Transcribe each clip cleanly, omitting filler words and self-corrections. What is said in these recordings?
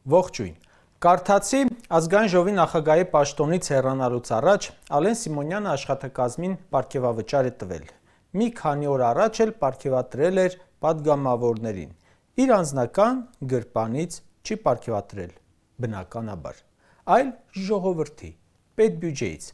Ողջույն։ Կարդացի ազգային ժողովի նախագահի պաշտոնից հեռանալուց առաջ Ալեն Սիմոնյանը աշխատակազմին պարգևավճար է տվել։ Մի քանի օր առաջ էլ պարգևատրել էր պատգամավորներին։ Իր անձնական գրպանից չի պարգևատրել, բնականաբար, այլ ժողովրդի, պետբյուջեից։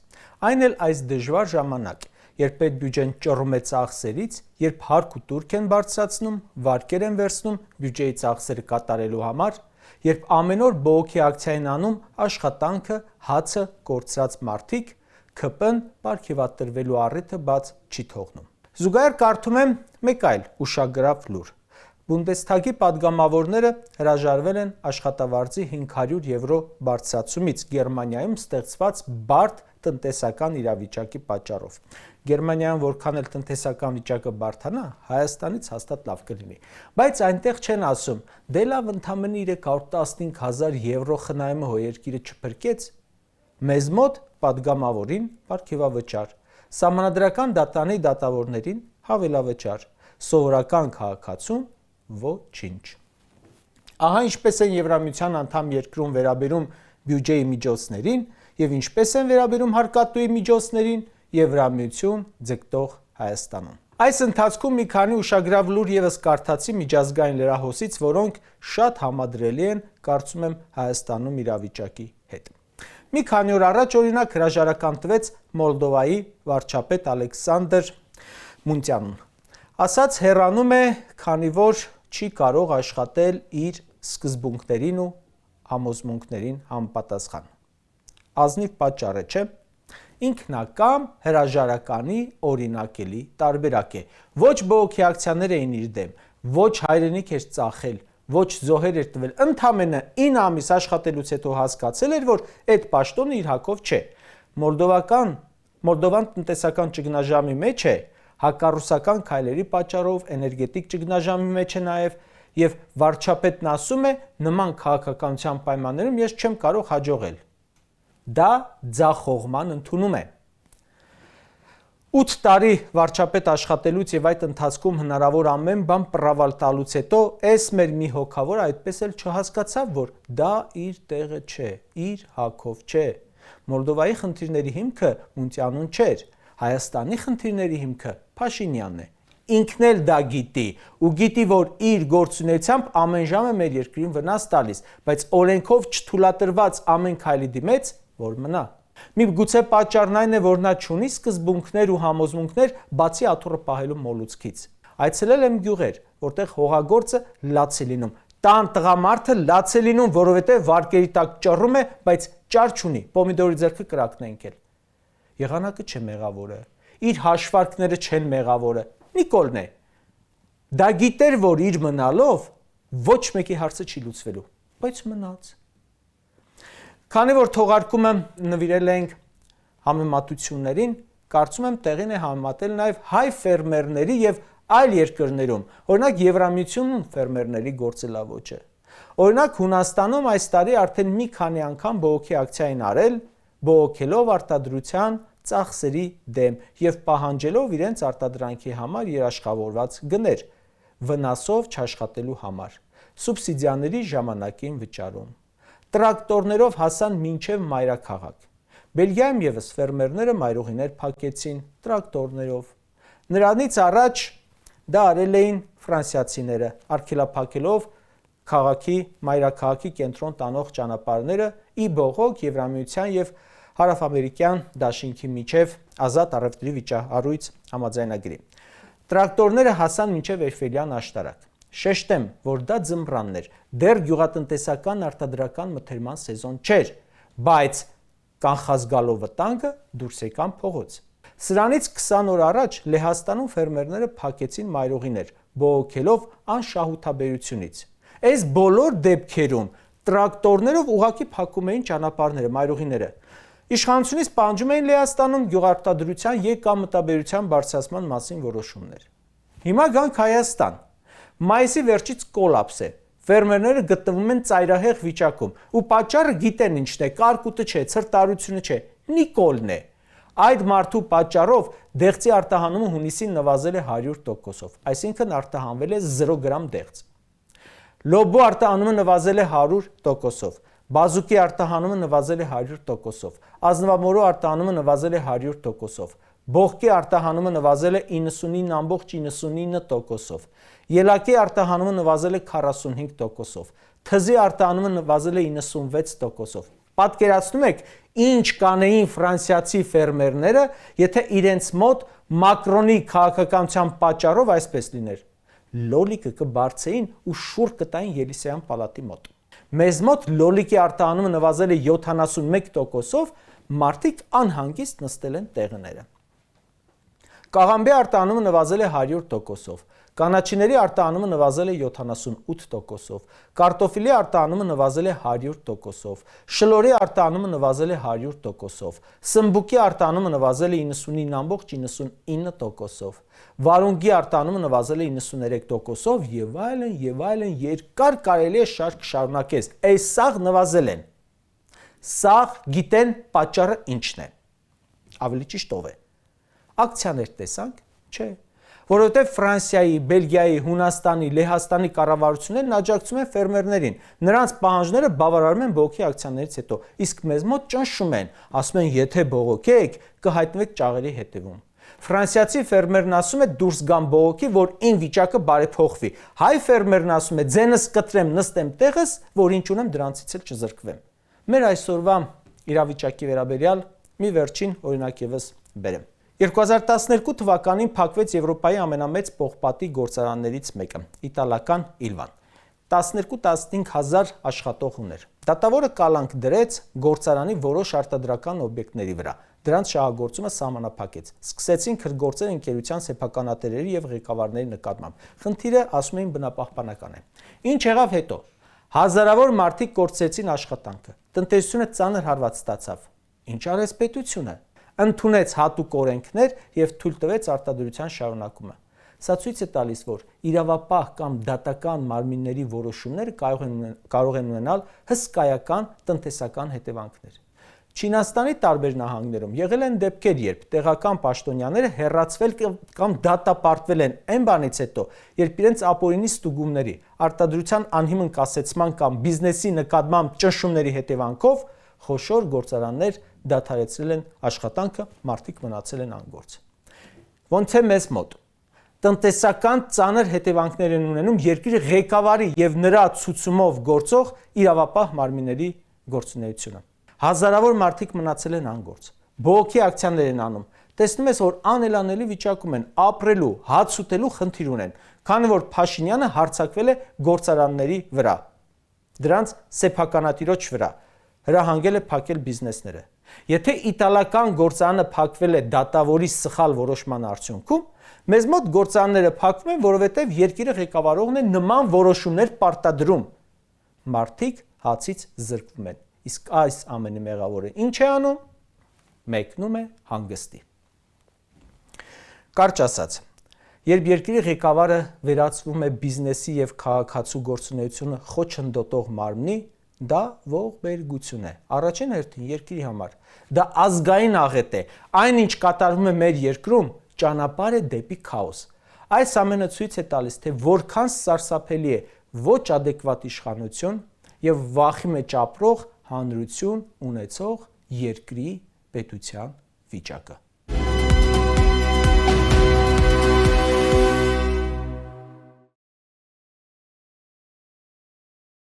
Այն էլ այս դժվար ժամանակ, երբ պետբյուջեն ճռում է ծախսերից, երբ հարկ ու տուրք են բարձրացնում, վարկեր են վերցնում բյուջեի ծախսերը կատարելու համար, երբ ամեն օր բողոքի ակցիա են անում աշխատանքը, հացը կորցրած մարդիկ, ՔՊ-ն պարգևատրվելու առիթը բաց չի թողնում։ Զուգահեռ կարդում եմ մեկ այլ ուշագրավ լուր։ Բունդեսթագի պատգամավորները հրաժարվել են աշխատավարձի 500 եվրո բարձրացումից Գերմանիայում ստեղծված բարդ տնտեսական իրավիճակի պատճառով։ Գերմանիայում որքան էլ տնտեսական վիճակը բարդանա, Հայաստանից հաստատ լավ կլինի։ Բայց այնտեղ չեն ասում, դե լավ ընդամենը 315,000 եվրո խնայումը հո երկիրը չփրկեց։ Մեզ մոտ պատգամավորին պարգևավճար, սահմանադրական դատարանի դատավորներին հավելավճար, սովորական քաղաքացուն ոչինչ։ Ահա ինչպես են Եվրամիության անդամ երկրում վերաբերում բյուջեի միջոցներին եւ ինչպես են վերաբերում հարկատուի միջոցներին Եվրամիություն ձգտող Հայաստանում։ Այս ընթացքում մի քանի ուշագրավ լուր եւս կարդացի միջազգային լրահոսից, որոնք շատ համադրելի են, կարծում եմ, Հայաստանում իրավիճակի հետ։ Մի քանի օր առաջ օրինակ հրաժարական տվեց Մոլդովայի վարչապետ Ալեքսանդր Մունտյանուն։ Ասաց հեռանում է, քանի որ չի կարող աշխատել իր սկզբունքներին ու համոզմունքներին համապատասխան։ Ազնիվ պատճառ է, չէ՞։ Ինքնակամ հրաժարականի օրինակելի տարբերակ է։ Ոչ բողոքի ակցիաներ էին իր դեմ, ոչ հայրենիք էր ծախել, ոչ զոհեր էր տվել, ընդամենը 9 ամիս աշխատելուց հետո հասկացել էր, որ այդ պաշտոնը իր հակով չէ։ Մոլդովան տնտեսական ճգնաժամի մեջ է, հակառուսական քայլերի պատճառով էներգետիկ ճգնաժամի մեջ է նաև, եւ վարչապետն ասում է, նման քաղաքականության պայմաններում ես չեմ կարող հաջողել։ Դա ձախողման ընդունում է։ 8 տարի վարչապետ աշխատելուց եւ այդ ընթացքում հնարավոր ամեն բան պրավալ տալուց հետո էս մեր մի հոգավոր այդպես էլ չհասկացավ, որ դա իր տեղը չէ, իր հակով չէ։ Մոլդովայի խնդիրների հիմքը Մունտյանուն չէր, Հայաստանի խնդիրների հիմքը Փաշինյանն է։ Ինքն էլ դա գիտի ու գիտի, որ իր գործունեությամբ ամեն ժամ է մեր երկրին վնաս տալիս, բայց օրենքով չթույլատրված ամեն քայլի դիմեց, որ մնա։ Միգուցե պատճառն այն է, որ նա չունի սկզբունքներ ու համոզմունքներ, բացի աթոռը պահելու մոլուցքից։ Այցելել եմ գյուղեր, որտեղ հողագործը լաց է լինում, տան տղամարդը լաց է լինում, որովհետև վարկերի տակ ճռում է, բայց ճար չունի, պոմիդորի ձեռքը կրակն է ընկել։ Եղանակը չէ մեղավորը, իր հաշվարկները չեն մեղավորը, Նիկոլն է։ Դա գիտեր, որ իր մնալով ոչ մեկի հարցը չի լուծվելու, բայց մնաց։ Քանի որ թողարկումը նվիրել ենք համեմատություններին, կարծում եմ տեղին է համեմատել նաև հայ ֆերմերների եւ այլ երկրներում, օրինակ Եվրամիությունում ֆերմերների գործելավոճը։ Օրինակ Հունաստանում այս տարի արդեն մի քանի անգամ բողոքի ակցիա են արել, բողոքելով արտադրության ծախսերի դեմ եւ պահանջելով իրենց արտադրանքի համար երաշխավորված գներ, վնասով չաշխատելու համար, սուբսիդիաների ժամանակին վճարում։ Տրակտորներով հասան մինչև մայրաքաղաք։ Բելգիայում եւս ֆերմերները մայրուղիներ փակեցին տրակտորներով։ Նրանից առաջ դա արել էին ֆրանսիացիները, արգելափակելով քաղաքի մայրաքաղաքի կենտրոն տանող ճանապարհները ի բողոք Եվրամիության եւ Հարավամերիկյան դաշինքի միջև ազատ առևտրի վիճահարույց համաձայնագրի։ Տրակտորները հասան մինչև Էյֆելյան աշտարակ։ Շեշտեմ, որ դա ձմռանն էր, դեռ գյուղատնտեսական արտադրական մթերման սեզոն չէր, բայց կանխած գալով վտանգը դուրս եկան փողոց։ Սրանից 20 օր առաջ Լեհաստանում ֆերմերները փակեցին մայրուղիներ, բողոքելով անշահութաբերությունից։ Այս բոլոր դեպքերում տրակտորներով ուղղակի փակում էին ճանապարհները, մայրուղիները։ Իշխանությունից պահանջում էին Լեհաստանում գյուղարտադրության եկամտաբերության բարձրացման մասին որոշումներ։ Հիմա գանք Հայաստան։ Մայիսի վերջից կոլապս է։ Ֆերմերները գտնվում են ծայրահեղ վիճակում ու պատճառը գիտեն ինչն է, կարկուտը չէ, ցրտարությունը չէ, Նիկոլն է։ Այդ մարդու պատճառով դեղցի արտահանումը հունիսին նվազել է 100%, այսինքն արտահանվել է 0 գրամ դեղց։ Լոբու արտահանումը նվազել է 100%, բազուկի արտահանումը նվազել է 100%, ազնվամորու արտահանումը նվազել է 100%, բողկի արտահանումը նվազել է 99.99%, ելակի արտահանումը նվազել է 45%, թզի արտահանումը նվազել է 96%։ Պատկերացնում եք, ինչ կանեին ֆրանսիացի ֆերմերները, եթե իրենց մոտ Մակրոնի քաղաքականության պատճառով այսպես լիներ։ Լոլիկը կբարձեին ու շուռ կտային Ելիսեյան պալատի մոտ։ Մեզ մոտ լոլիկի արտահանումը նվազել է 71%, մարդիկ անհանգիստ նստել են տեղները։ Կաղամբի արտահանումը նվազել է 100%, կանաչիների արտահանումը նվազել է 78%, կարտոֆիլի արտահանումը նվազել է 100%, շլորի արտահանումը նվազել է 100%, սմբուկի արտահանումը նվազել է 99.99%, վարունգի արտահանումը նվազել է 93% եւ այլն, երկար կարելի է շարք շարունակել։ Այս սաղ նվազել են։ Սաղ գիտեն պատճառը ինչն է։ Ավելի ճիշտ ով է։ Ակցիաներ տեսանք, չէ, որովհետև Ֆրանսիայի, Բելգիայի, Հունաստանի, Լեհաստանի կառավարություններն աջակցում են ֆերմերներին, նրանց պահանջները բավարարում են բողոքի ակցիաներից հետո, իսկ մեզ մոտ ճնշում են, ասում են, եթե բողոքեք, կհայտնվեք ճաղերի հետևում։ Ֆրանսիացի ֆերմերն ասում է դուրս գամ բողոքի, որ իմ վիճակը բարեփոխվի։ Հայ ֆերմերն ասում է ձենս կտրեմ, նստեմ տեղս, որ ինչ ունեմ դրանցից էլ չզրկվեմ։ Մեր այսօրվա իրավիճակի վերաբերյալ մի վերջին օրինակ ևս բերեմ։ 2012 թվականին փակվեց Եվրոպայի ամենամեծ պողպատի գործարաններից մեկը՝ իտալական Իլվան։ 12-15 հազար աշխատող ուներ։ Դատավորը կալանք դրեց գործարանի որոշ արտադրական օբյեկտների վրա։ Դրանց շահագործումը սահմանափակեց։ Սկսեցին քրգործել ընկերության սեփականատերերի եւ ղեկավարների նկատմամբ։ Խնդիրը, ասում էին, բնապահպանական է։ Ինչ եղավ հետո։ Հազարավոր մարդիկ կորցրեցին աշխատանքը։ Տնտեսությունը ծանր հարված ստացավ։ Ինչ արեց պետությունը։ Ընդունեց հատուկ օրենքներ եւ թույլ տվեց արտադրության շարունակումը։ Սա ցույց է տալիս, որ իրավապահ կամ դատական մարմինների որոշումները կարող են ունենալ հսկայական տնտեսական հետևանքներ։ Չինաստանի տարբեր նահանգներում եղել են դեպքեր, երբ տեղական պաշտոնյաները հեռացվել կամ դատապարտվել են այն բանից հետո, երբ իրենց ապօրինի ստուգումների, արտադրության անհիմն կասեցման կամ բիզնեսի նկատմամբ ճնշումների հետևանքով խոշոր գործարաններ դադարեցրել են աշխատանքը, մարդիկ մնացել են անգործ։ Ոնց է մեզ մոտ։ Տնտեսական ծանր հետևանքներ են ունենում երկրի ղեկավարի եւ նրա ցուցումով գործող իրավապահ մարմինների գործունեությունը։ Հազարավոր մարդիկ մնացել են անգործ։ Բողոքի ակցիաներ են անում։ Տեսնում ես, որ անելանելի վիճակում են, ապրելու, հաց ուտելու խնդիր ունեն, քանի որ Փաշինյանը հարձակվել է գործարանների վրա, դրանց սեփականատիրոջ վրա, հրահանգել է փակել բիզնեսները։ Եթե իտալական գործարանը փակվել է դատավորի սխալ որոշման արդյունքում, մեզ մոտ գործարանները փակվում են, որովհետև երկիրը ղեկավարողն է նման որոշումներ պարտադրում։ Մարդիկ հացից զրկվում են։ Իսկ այս ամենի մեղավորը ինչ է անում։ Մեկնում է հանգստի։ Կարճ ասած, երբ երկրի ղեկավարը վերածվում է բիզնեսի եւ քաղաքացու գործունեությունը խոչընդոտող մարմնի, դա ողբերգություն է։ Առաջին հերթին երկրի համար։ Դա ազգային աղետ է։ Այն, ինչ կատարվում է մեր երկրում, ճանապարհ է դեպի քաոս։ Այս ամենը ցույց է տալիս, թե որքան սարսափելի է ոչ adekvat իշխանություն եւ վախի մեջ ապրող հանրություն ունեցող երկրի պետության վիճակը։